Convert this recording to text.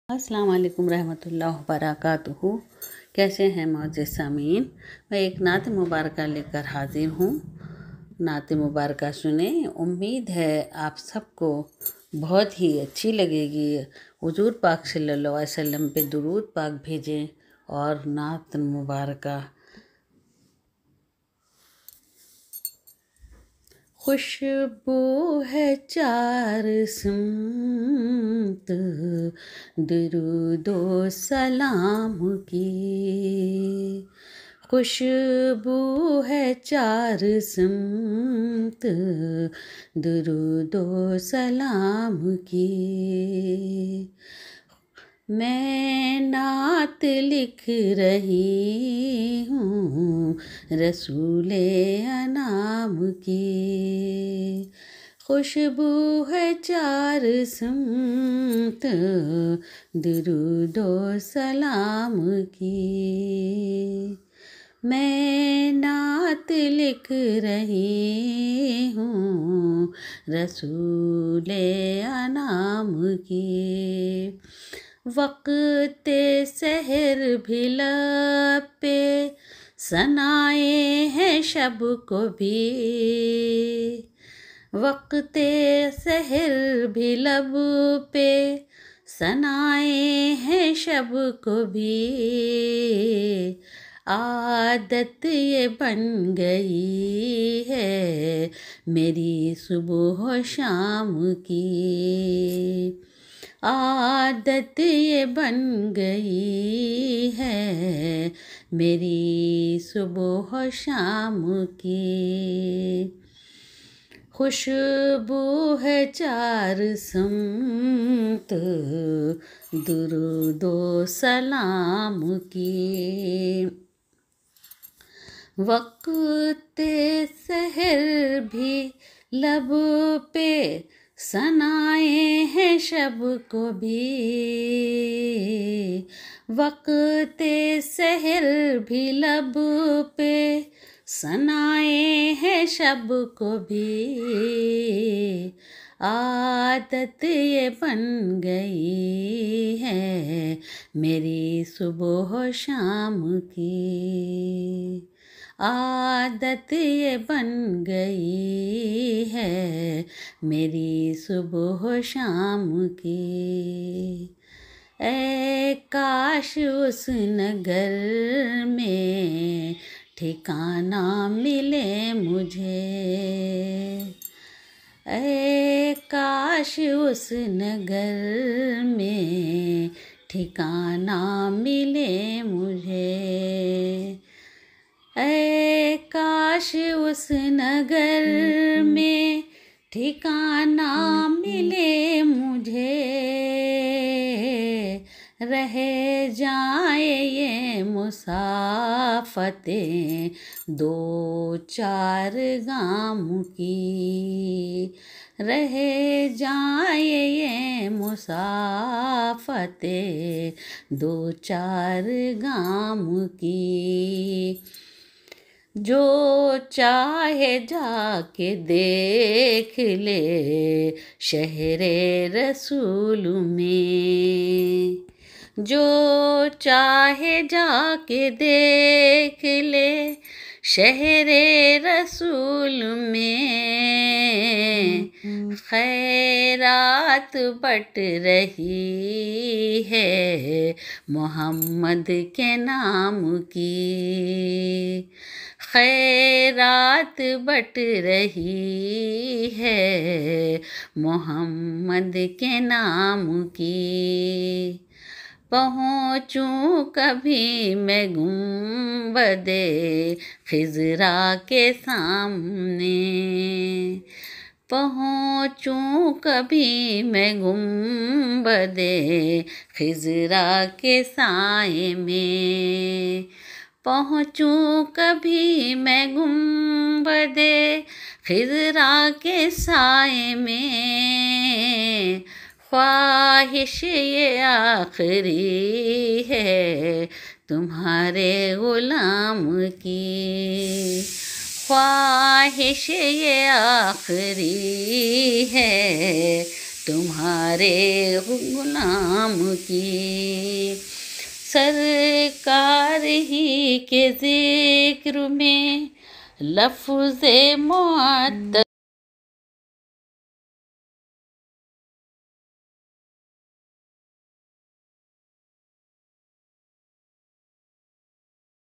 अस्सलाम वालेकुम रहमतुल्लाह वबरकातुहू। कैसे हैं मोअज़्ज़िज़ सामीन। मैं एक नात मुबारका लेकर हाजिर हूँ। नात मुबारका सुने। उम्मीद है आप सबको बहुत ही अच्छी लगेगी। हुजूर पाक सल्लल्लाहु अलैहि वसल्लम पे दुरूद पाक भेजें और नात मुबारका। खुशबू है चार सिमत दुरूदो सलाम की। खुशबू है चार सिमत दुरूदो सलाम की। मैं नात लिख रही हूँ रसूले अनाम की। खुशबू है चार सिमत दुरूदो सलाम की। मैं नात लिख रही हूँ रसूले अनाम की। वक़्ते सहर भी लब पे सनाए हैं शब को भी। वक़्ते सहर भी लब पे सनाए हैं शब को भी। आदत ये बन गई है मेरी सुबह शाम की। आदत ये बन गई है मेरी सुबह शाम की। खुशबू है चार सिमत दुरूदो सलाम की। वक़्ते सहर भी लब पे सनाए हैं शब को भी। वक़्ते सहर भी लब पे सनाए हैं शब को भी। आदत ये बन गई है मेरी सुबह शाम की। आदत ये बन गई है मेरी सुबह शाम की। ऐ काश उस नगर में ठिकाना मिले मुझे। ऐ काश उस नगर में ठिकाना मिले मुझे। ऐ काश उस नगर में ठिकाना मिले मुझे। रह जाए ये मुसाफतें दो चार गाम की। रह जाए ये मुसाफतें दो चार गाम की। जो चाहे जाके देख ले शहरे रसूल में। जो चाहे जाके देख ले शहरे रसूल में। खैरात बट रही है मोहम्मद के नाम की। खैरात बट रही है मोहम्मद के नाम की। पहुँचूँ कभी मैं गुंबदे खिज़रा के सामने। पहुँचूँ कभी मैं गुंबदे खिज़रा के साए में। पहुँचूँ कभी मैं गुंबदे खिज़रा के साए में। ख्वाहिश ये आखिरी है तुम्हारे गुलाम की। ख्वाहिश ये आखिरी है तुम्हारे गुलाम की। सरकार ही के जिक्र में लफ्ज़े मुअत्तल